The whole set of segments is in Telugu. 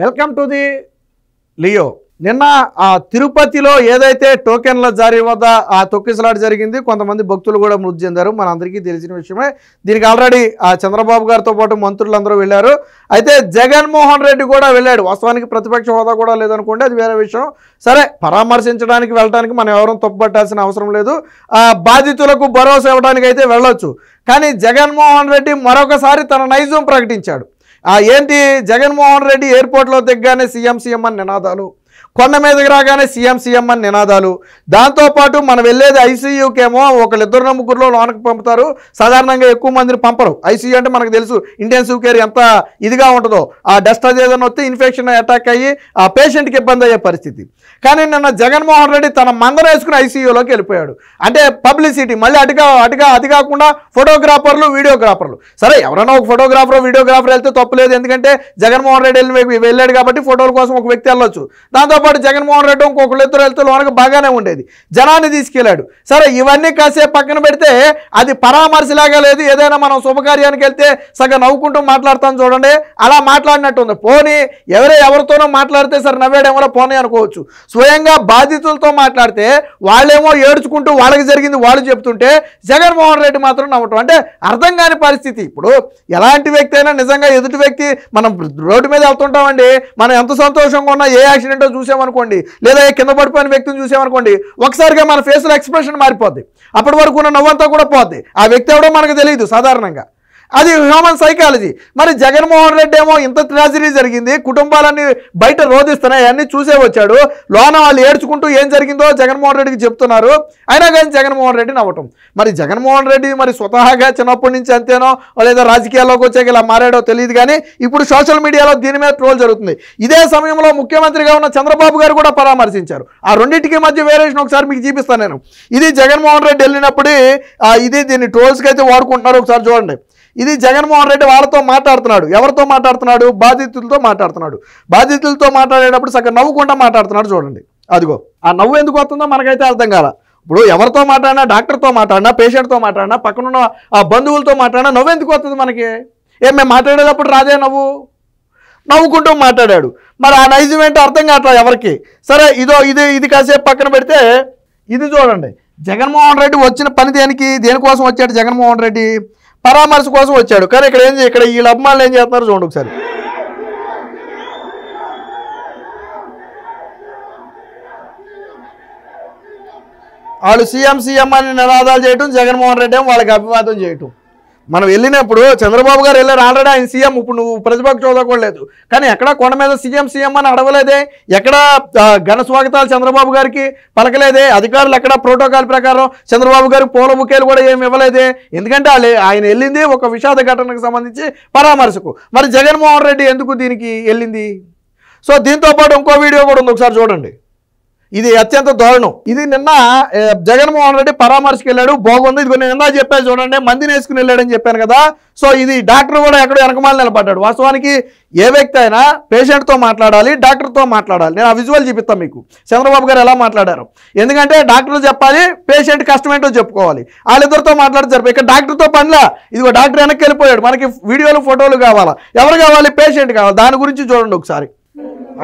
Welcome to the Leo. నిన్న తిరుపతిలో ఏదైతే టోకెన్ల జారీ వద్ద తొక్కిసలాట జరిగింది, కొంతమంది భక్తులు కూడా మృతి చెందారు, మనందరికీ తెలిసిన విషయమే. దీనికి ఆల్రెడీ చంద్రబాబు గారితో పాటు మంత్రులందరూ వెళ్ళారు. అయితే జగన్మోహన్ రెడ్డి కూడా వెళ్ళాడు. వాస్తవానికి ప్రతిపక్ష హోదా కూడా లేదనుకోండి, అది వేరే విషయం. సరే, పరామర్శించడానికి వెళ్ళడానికి మనం ఎవరూ తప్పుపట్టాల్సిన అవసరం లేదు. బాధితులకు భరోసా ఇవ్వడానికి అయితే వెళ్ళొచ్చు. కానీ జగన్మోహన్ రెడ్డి మరొకసారి తన నైజం ప్రకటించాడు. ఏంటి, జగన్మోహన్ రెడ్డి ఎయిర్పోర్ట్లో దిగ్గానే సీఎం సీఎం అని నినాదాలు, కొండ మీదకి రాగానే సీఎం సీఎం అని నినాదాలు. దాంతోపాటు మనం వెళ్ళేది ఐసీయూకేమో ఒకళ్ళిద్దరు ముగ్గురులో లోనకి పంపుతారు, సాధారణంగా ఎక్కువ మందిని పంపరు. ఐసీయూ అంటే మనకు తెలుసు ఇంటెన్సివ్ కేర్ ఎంత ఇదిగా ఉంటుందో. ఆ డస్ట్ అది ఏదైనా వస్తే ఇన్ఫెక్షన్ అటాక్ అయ్యి ఆ పేషెంట్కి ఇబ్బంది అయ్యే పరిస్థితి. కానీ నిన్న జగన్మోహన్ రెడ్డి తన మందరం వేసుకుని ఐసీయూలోకి వెళ్ళిపోయాడు. అంటే పబ్లిసిటీ మళ్ళీ అది కాకుండా ఫోటోగ్రాఫర్లు, వీడియోగ్రాఫర్లు. సరే, ఎవరైనా ఒక ఫోటోగ్రాఫర్ వీడియోగ్రాఫర్ వెళ్తే తప్పులేదు, ఎందుకంటే జగన్మోహన్ రెడ్డి వెళ్ళాడు కాబట్టి ఫోటోల కోసం ఒక వ్యక్తి వెళ్ళొచ్చు. దాంతోపాటు జగన్మోహన్ రెడ్డి ఇంకొకళ్ళు ఇద్దరు వెళ్తే లోనకు బాగానే ఉండేది, జనాన్ని తీసుకెళ్ళాడు. సరే, ఇవన్నీ కాసేపు పక్కన పెడితే అది పరామర్శలాగా లేదు. ఏదైనా మనం శుభకార్యానికి వెళ్తే సగం నవ్వుకుంటూ మాట్లాడతాం చూడండి, అలా మాట్లాడినట్టు ఉంది. పోనీ ఎవరితోనో మాట్లాడితే సరే నవ్వేడేమో పోనీ అనుకోవచ్చు. స్వయంగా బాధితులతో మాట్లాడితే వాళ్ళేమో ఏడ్చుకుంటూ వాళ్ళకి జరిగింది వాళ్ళు చెప్తుంటే జగన్మోహన్ రెడ్డి మాత్రం నవ్వటం అంటే అర్థం కాని పరిస్థితి. ఇప్పుడు ఎలాంటి వ్యక్తి అయినా నిజంగా ఎదుటి వ్యక్తి, మనం రోడ్డు మీద వెళ్తుంటామండి, మనం ఎంత సంతోషంగా ఉన్నా ఏ యాక్సిడెంటో చూసామనుకోండి, లేదా కింద పడిపోయిన వ్యక్తిని చూసామనుకోండి, ఒకసారిగా మన ఫేస్లో ఎక్స్ప్రెషన్ మారిపోద్ది. అప్పటి వరకు ఉన్న నవ్వంతా కూడా పోద్ది. ఆ వ్యక్తి ఎవడో మనకు తెలియదు సాధారణంగా. అది హ్యూమన్ సైకాలజీ. మరి జగన్మోహన్ రెడ్డి ఏమో ఇంత ట్రాజడీ జరిగింది, కుటుంబాలన్నీ బయట రోధిస్తున్నాయి, అన్నీ చూసే వచ్చాడు. లోన వాళ్ళు ఏడ్చుకుంటూ ఏం జరిగిందో జగన్మోహన్ రెడ్డికి చెప్తున్నారు. అయినా కానీ జగన్మోహన్ రెడ్డి నవ్వటం. మరి జగన్మోహన్ రెడ్డి మరి స్వతహాగా చిన్నప్పటి నుంచి అంతేనో లేదా రాజకీయాల్లోకి వచ్చాక ఇలా మారాడో తెలియదు. కానీ ఇప్పుడు సోషల్ మీడియాలో దీని మీద ట్రోల్ జరుగుతుంది. ఇదే సమయంలో ముఖ్యమంత్రిగా ఉన్న చంద్రబాబు గారు కూడా పరామర్శించారు. ఆ రెండింటికి మధ్య వేరియేషన్ ఒకసారి మీకు చూపిస్తాను నేను. ఇది జగన్మోహన్ రెడ్డి వెళ్ళినప్పుడు దీన్ని ట్రోల్స్కి అయితే వాడుకుంటున్నారు, ఒకసారి చూడండి. ఇది జగన్మోహన్ రెడ్డి వాళ్ళతో మాట్లాడుతున్నాడు. ఎవరితో మాట్లాడుతున్నాడు? బాధితులతో మాట్లాడుతున్నాడు. బాధితులతో మాట్లాడేటప్పుడు సగం నవ్వుకుండా మాట్లాడుతున్నాడు చూడండి. అదిగో ఆ నవ్వు ఎందుకు వస్తుందో మనకైతే అర్థం కాల. ఇప్పుడు ఎవరితో మాట్లాడినా, డాక్టర్తో మాట్లాడినా, పేషెంట్తో మాట్లాడినా, పక్కనున్న ఆ బంధువులతో మాట్లాడినా నవ్వు ఎందుకు వస్తుంది మనకి? మేము మాట్లాడేటప్పుడు రాదే నవ్వు, నవ్వుకుంటూ మాట్లాడాడు. మరి ఆ నైజం ఏంటో అర్థం కావట్లేదు ఎవరికి. సరే, ఇది కాసేపు పక్కన పెడితే ఇది చూడండి. జగన్మోహన్ రెడ్డి వచ్చిన పని దేనికోసం వచ్చాడు? జగన్మోహన్ రెడ్డి పరామర్శ కోసం వచ్చాడు. కానీ ఇక్కడ వీళ్ళ అభిమానులు ఏం చేస్తున్నారు చూడండి ఒకసారి. వాళ్ళు సీఎం సీఎం అని నినాదాలు చేయటం, జగన్మోహన్ రెడ్డి ఏమో వాళ్ళకి అభివాదం చేయటం. మనం వెళ్ళినప్పుడు చంద్రబాబు గారు వెళ్ళారు, ఆల్రెడీ ఆయన సీఎం. ఇప్పుడు నువ్వు ప్రతిపక్ష హోదా కూడా లేదు, కానీ ఎక్కడ కొండ మీద సీఎం సీఎం అని అడగలేదే, ఎక్కడ ఘన స్వాగతాలు చంద్రబాబు గారికి పలకలేదే, అధికారులు ఎక్కడ ప్రోటోకాల్ ప్రకారం చంద్రబాబు గారికి పూల బుకేలు కూడా ఏమి ఇవ్వలేదే. ఎందుకంటే ఆయన వెళ్ళింది ఒక విషాద ఘటనకు సంబంధించి పరామర్శకు. మరి జగన్మోహన్ రెడ్డి ఎందుకు దీనికి వెళ్ళింది? సో దీంతో పాటు ఇంకో వీడియో కూడా ఉంది, ఒకసారి చూడండి. ఇది అత్యంత దారుణం. ఇది నిన్న జగన్మోహన్ రెడ్డి పరామర్శకు వెళ్ళాడు, బాగుంది. ఇది నేను ఇందా చెప్పాను చూడండి, మందిని వేసుకుని వెళ్ళాడని చెప్పాను కదా. సో ఇది డాక్టర్ కూడా ఎక్కడో వెనకమాల నిలబడ్డాడు. వాస్తవానికి ఏ వ్యక్తి అయినా పేషెంట్తో మాట్లాడాలి, డాక్టర్తో మాట్లాడాలి. నేను ఆ విజువల్ చూపిస్తాను మీకు, చంద్రబాబు గారు ఎలా మాట్లాడారు. ఎందుకంటే డాక్టర్ చెప్పాలి, పేషెంట్ కష్టం ఏంటో చెప్పుకోవాలి. వాళ్ళిద్దరితో మాట్లాడితే సరిపోయి ఇక్కడ డాక్టర్తో పనిలా. ఇదిగో డాక్టర్ వెనక్కి వెళ్ళిపోయాడు. మనకి వీడియోలు ఫోటోలు కావాలా? ఎవరు కావాలి? పేషెంట్ కావాలి. దాని గురించి చూడండి ఒకసారి,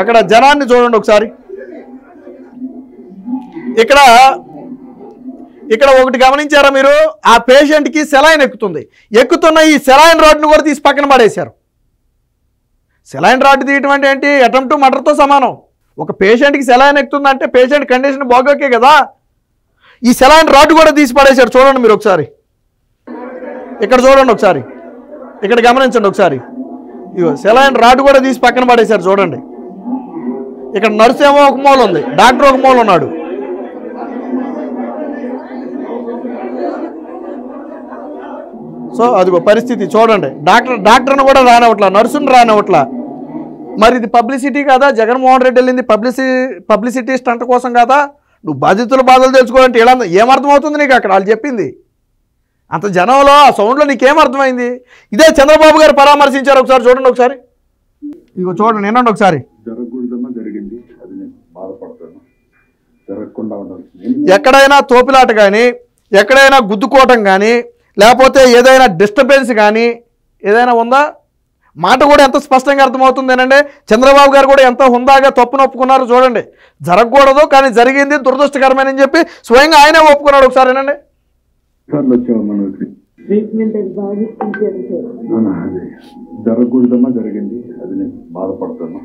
అక్కడ జనాన్ని చూడండి ఒకసారి. ఇక్కడ ఒకటి గమనించారా మీరు? ఆ పేషెంట్కి సెలైన్ ఎక్కుతున్న ఈ సెలైన్ రాడ్ను కూడా తీసి పక్కన పడేశారు. సెలైన్ రాడ్ తీయటం అంటే ఏంటి? అటెంప్ట్ టు మర్డర్తో సమానం. ఒక పేషెంట్కి సెలైన్ ఎక్కుతుందంటే పేషెంట్ కండిషన్ బాగోకే కదా. ఈ సెలైన్ రాడ్ కూడా తీసి పడేశారు. చూడండి మీరు ఒకసారి, ఇక్కడ చూడండి ఒకసారి, ఇక్కడ గమనించండి ఒకసారి. ఇగో సెలైన్ రాడ్ కూడా తీసి పక్కన పడేశారు చూడండి. ఇక్కడ నర్సు ఏమో ఒక మూల ఉంది, డాక్టర్ ఒక మూల ఉన్నాడు. సో అదిగో పరిస్థితి చూడండి. డాక్టర్ని కూడా రానివ్వట్లా, నర్సుని రానివ్వట్లా. మరి ఇది పబ్లిసిటీ కాదా? జగన్మోహన్ రెడ్డి వెళ్ళింది పబ్లిసిటీ స్టంట్ కోసం కాదా? నువ్వు బాధితుల బాధలు తెలుసుకోవాలంటే ఇలా ఏమర్థమవుతుంది నీకు? అక్కడ వాళ్ళు చెప్పింది అంత జనంలో ఆ సౌండ్లో నీకేమర్థమైంది? ఇదే చంద్రబాబు గారు పరామర్శించారు. ఒకసారి చూడండి ఒకసారి, ఇగో చూడండి, వినండి ఒకసారి. ఎక్కడైనా తోపిలాట కానీ, ఎక్కడైనా గుద్దుకోవటం కానీ, లేకపోతే ఏదైనా డిస్టర్బెన్స్ కానీ ఏదైనా ఉందా? మాట కూడా ఎంత స్పష్టంగా అర్థమవుతుందేనండి. చంద్రబాబు గారు కూడా ఎంత హుందాగా తప్పును ఒప్పుకున్నారు చూడండి. జరగకూడదు కానీ జరిగింది దురదృష్టకరమని చెప్పి స్వయంగా ఆయనే ఒప్పుకున్నాడు. ఒకసారేనండి. జరగకూడదమ్మా, జరిగింది, అది నేను బాధపడుతున్నా.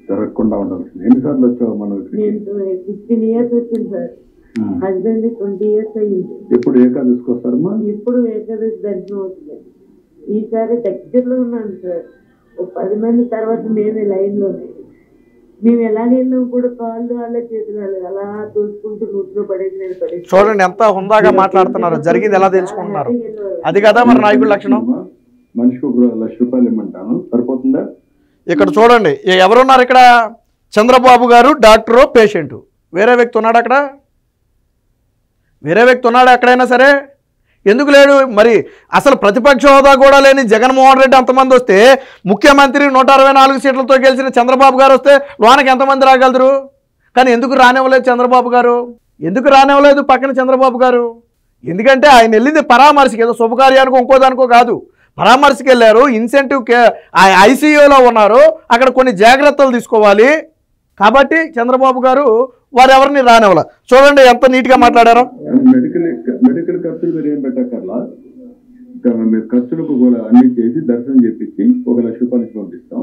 జరగకుండా ఉండాల్సింది. ఎన్నిసార్లు వచ్చావు మనం? 15 years వచ్చింది సార్. హస్బెండ్ 20 years అయ్యింది. ఎప్పుడు ఏకాదశికి వస్తారమ్మా? ఇప్పుడు ఏకాదశి దర్శనం అవుతుంది. ఈసారి దగ్గరలో ఉన్నాను సార్. 10 మంది తర్వాత మేమే లైన్లోనే. మేము ఎలా నీళ్ళు కూడా కాళ్ళు వాళ్ళ చేతులు అలా తోసుకుంటూ నూతిలో పడేసి నేను పడేసి. చూడండి ఎంత హుందాగా మాట్లాడుతున్నారు, జరిగింది ఎలా తెలుసుకుంటున్నారు. అది కదా మరి నాయకుడి లక్షణం. మనిషికి ₹1,00,000 ఇమ్మంటాను, సరిపోతుందా? ఇక్కడ చూడండి ఎవరున్నారు ఇక్కడ? చంద్రబాబు గారు, డాక్టరు, పేషెంట్. వేరే వ్యక్తి ఉన్నాడు అక్కడ? వేరే వ్యక్తి ఉన్నాడు ఎక్కడైనా సరే? ఎందుకు లేడు? మరి అసలు ప్రతిపక్ష హోదా కూడా లేని జగన్మోహన్ రెడ్డి అంతమంది వస్తే, ముఖ్యమంత్రి 164 సీట్లతో గెలిచిన చంద్రబాబు గారు వస్తే లోనకి ఎంతమంది రాగలరు? కానీ ఎందుకు రానివ్వలేదు చంద్రబాబు గారు? ఎందుకు రానివ్వలేదు పక్కన చంద్రబాబు గారు? ఎందుకంటే ఆయన వెళ్ళింది పరామర్శకి, ఏదో శుభకార్యానికో ఇంకో దానికో కాదు. పరామర్శకి వెళ్ళారు. ఇన్సెంటివ్ ఐసీయూలో ఉన్నారు, అక్కడ కొన్ని జాగ్రత్తలు తీసుకోవాలి. కాబట్టి చంద్రబాబు గారు వారెవరిని రానివ్వాల. చూడండి ఎంత నీట్గా మాట్లాడారో. మెడికల్ ఖర్చులు మీరు ఏం పెట్టక్కర్లా, మీరు ఖర్చులకు కూడా అన్ని చేసి దర్శనం చేపించి ₹1,00,000 పంపిస్తాం.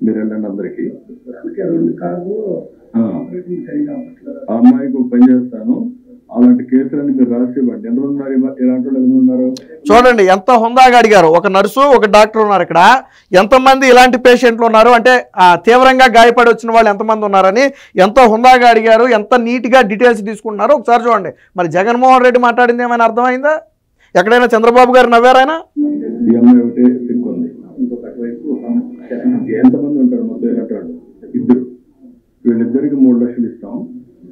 మీరు వెళ్ళండి అందరికి. ఆ అమ్మాయికి పని చేస్తాను. అలాంటి కేసులన్నీ మీరు రాసి ఇవ్వండి. ఎంతమంది ఉన్నారు ఇలాంటి వాళ్ళు ఉన్నారు? చూడండి ఎంత హుందాగా అడిగారు. ఒక నర్సు, ఒక డాక్టర్ ఉన్నారు ఇక్కడ. ఎంతమంది ఇలాంటి పేషెంట్లు ఉన్నారు అంటే తీవ్రంగా గాయపడి వచ్చిన వాళ్ళు ఎంతమంది ఉన్నారని ఎంతో హుందాగా అడిగారు. ఎంత నీట్గా డీటెయిల్స్ తీసుకుంటున్నారో ఒకసారి చూడండి. మరి జగన్మోహన్ రెడ్డి మాట్లాడింది ఏమైనా అర్థమైందా? ఎక్కడైనా చంద్రబాబు గారు నవ్వారైనా? ఈ అమ్మాయి ఒకటే సిక్ ఉంది. ఇంకొకటి వైపు ఎంతమంది ఉంటారు? మొత్తం 2. వీళ్ళిద్దరికి ₹3,00,000 ఇస్తాం.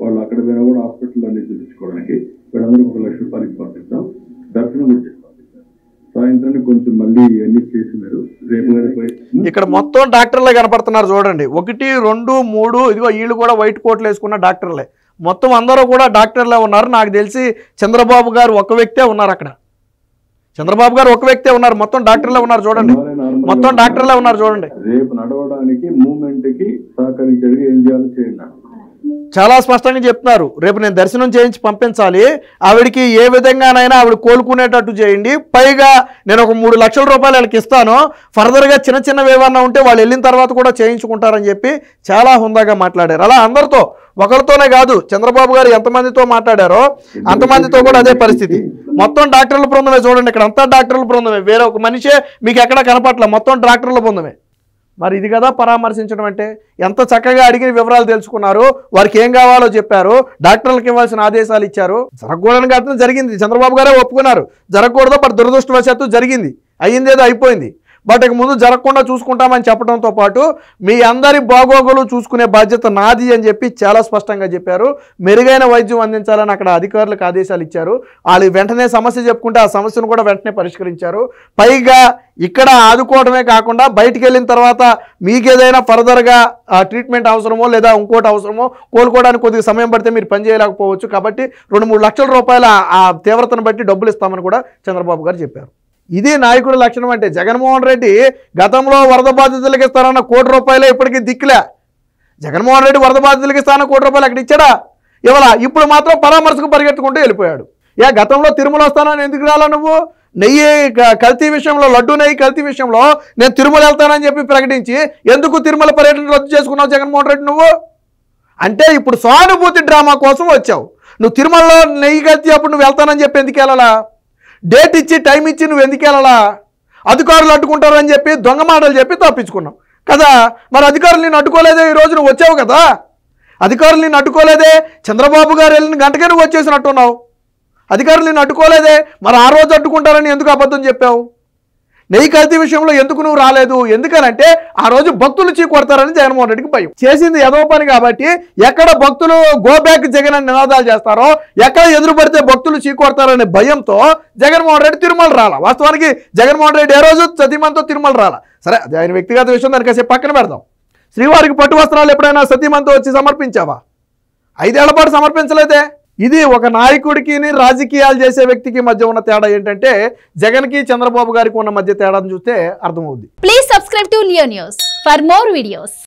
వాళ్ళు అక్కడ పోయినా కూడా హాస్పిటల్ అన్ని చూపించుకోవడానికి వీళ్ళందరూ ₹1,00,000 పంపిస్తాం. దర్శనం కూడా చేసి పంపిస్తాం. సాయంత్రానికి కొంచెం మళ్ళీ ఇవన్నీ చేసి మీరు రేపు ఇక్కడ మొత్తం డాక్టర్లే కనపడుతున్నారు చూడండి. 1, 2, 3 ఇదిగో వీళ్ళు కూడా వైట్ కోట్లు వేసుకున్న డాక్టర్లే. మొత్తం అందరూ కూడా డాక్టర్లే ఉన్నారు. నాకు తెలిసి చంద్రబాబు గారు ఒక వ్యక్తే ఉన్నారు అక్కడ. చంద్రబాబు గారు ఒక వ్యక్తే ఉన్నారు. మొత్తం డాక్టర్లే ఉన్నారు చూడండి. మొత్తం డాక్టర్లే ఉన్నారు చూడండి. రేపు నడవడానికి మూవ్మెంట్ కి సహకరించేది ఏం చేయాలో చేయండి. చాలా స్పష్టంగా చెప్తున్నారు. రేపు నేను దర్శనం చేయించి పంపించాలి, ఆవిడికి ఏ విధంగానైనా ఆవిడ కోలుకునేటట్టు చేయండి. పైగా నేను ఒక ₹3,00,000 వాళ్ళకి ఇస్తాను. ఫర్దర్గా చిన్న చిన్నవి ఏమన్నా ఉంటే వాళ్ళు వెళ్ళిన తర్వాత కూడా చేయించుకుంటారని చెప్పి చాలా హుందాగా మాట్లాడారు. అలా అందరితో, ఒకరితోనే కాదు, చంద్రబాబు గారు ఎంతమందితో మాట్లాడారో అంతమందితో కూడా అదే పరిస్థితి. మొత్తం డాక్టర్ల బృందమే చూడండి. ఇక్కడ అంతా డాక్టర్ల బృందమే, వేరే ఒక మనిషే మీకు ఎక్కడ కనపట్ల, మొత్తం డాక్టర్ల బృందమే. మరి ఇది కదా పరామర్శించడం అంటే. ఎంత చక్కగా అడిగిన వివరాలు తెలుసుకున్నారు, వారికి ఏం కావాలో చెప్పారు, డాక్టర్లకు ఇవ్వాల్సిన ఆదేశాలు ఇచ్చారు. జరగకూడని ఘటన జరిగింది, చంద్రబాబు గారే ఒప్పుకున్నారు. జరగకూడదు, బట్ దురదృష్టవశాత్తు జరిగింది. అయ్యిందేదో అయిపోయింది. బట్ ఇక ముందు జరగకుండా చూసుకుంటామని చెప్పడంతో పాటు మీ అందరి బాగోగులు చూసుకునే బాధ్యత నాది అని చెప్పి చాలా స్పష్టంగా చెప్పారు. మెరుగైన వైద్యం అందించాలని అక్కడ అధికారులకు ఆదేశాలు ఇచ్చారు. వాళ్ళు వెంటనే సమస్య చెప్పుకుంటే ఆ సమస్యను కూడా వెంటనే పరిష్కరించారు. పైగా ఇక్కడ ఆదుకోవడమే కాకుండా బయటికి వెళ్ళిన తర్వాత మీకేదైనా ఫర్దర్గా ట్రీట్మెంట్ అవసరమో లేదా ఇంకోటి అవసరమో, కోలుకోవడానికి కొద్దిగా సమయం పడితే మీరు పని చేయలేకపోవచ్చు. కాబట్టి ₹2-3 లక్షల ఆ తీవ్రతను బట్టి డబ్బులు ఇస్తామని కూడా చంద్రబాబు గారు చెప్పారు. ఇది నాయకుడి లక్షణం అంటే. జగన్మోహన్ రెడ్డి గతంలో వరద బాధితులకు ఇస్తారన్న ₹1,00,000 ఇప్పటికీ దిక్కులే. జగన్మోహన్ రెడ్డి వరద బాధితులకు ఇస్తారన్న ₹1,00,000 అక్కడ ఇచ్చాడా? ఇవాళ ఇప్పుడు మాత్రం పరామర్శకు పరిగెత్తుకుంటూ వెళ్ళిపోయాడు. గతంలో తిరుమల వస్తానని ఎందుకు రాలా నువ్వు? నెయ్యి కల్తీ విషయంలో, లడ్డు నెయ్యి కల్తీ విషయంలో నేను తిరుమల వెళ్తానని చెప్పి ప్రకటించి ఎందుకు తిరుమల పర్యటన రద్దు చేసుకున్నావు జగన్మోహన్ రెడ్డి నువ్వు? అంటే ఇప్పుడు సానుభూతి డ్రామా కోసం వచ్చావు. నువ్వు తిరుమలలో నెయ్యి కల్తీ అప్పుడు నువ్వు వెళ్తానని చెప్పి ఎందుకు వెళ్ళాలా? డేట్ ఇచ్చి టైం ఇచ్చి నువ్వు ఎందుకు వెళ్ళాలా? అధికారులు అడ్డుకుంటారు అని చెప్పి దొంగ మాటలు చెప్పి తప్పించుకున్నావు కదా. మరి అధికారులు నేను అడ్డుకోలేదే, ఈరోజు నువ్వు వచ్చావు కదా. అధికారులు నేను అడ్డుకోలేదే, చంద్రబాబు గారు వెళ్ళిన గంటకే నువ్వు వచ్చేసినట్టున్నావు. అధికారులు నేను అడ్డుకోలేదే, మరి ఆ రోజు అడ్డుకుంటారని ఎందుకు అబద్ధం చెప్పావు? నెయ్యి కల్తీ విషయంలో ఎందుకు నువ్వు రాలేదు? ఎందుకనంటే ఆ రోజు భక్తులు చీకొడతారని జగన్మోహన్ రెడ్డికి భయం. చేసింది ఏదో పని కాబట్టి ఎక్కడ భక్తులు గో బ్యాక్ జగన్ అని నినాదాలు చేస్తారో, ఎక్కడ ఎదురు పడితే భక్తులు చీకొడతారనే భయంతో జగన్మోహన్ రెడ్డి తిరుమల రాలా. వాస్తవానికి జగన్మోహన్ రెడ్డి ఏ రోజు సతీమణితో తిరుమల రాలా. సరే, అది ఆయన వ్యక్తిగత విషయం, దానికి కాసేపు పక్కన పెడదాం. శ్రీవారికి పట్టు వస్త్రాలు ఎప్పుడైనా సతీమణితో వచ్చి సమర్పించావా? 5 ఏళ్ల పాటు సమర్పించలేదే. ఇది ఒక నాయకుడికి రాజకీయాలు చేసే వ్యక్తికి మధ్య ఉన్న తేడా ఏంటంటే జగన్కి చంద్రబాబు గారికి ఉన్న మధ్య తేడాను చూస్తే అర్థమవుద్ది. Please subscribe to Leo News for more videos.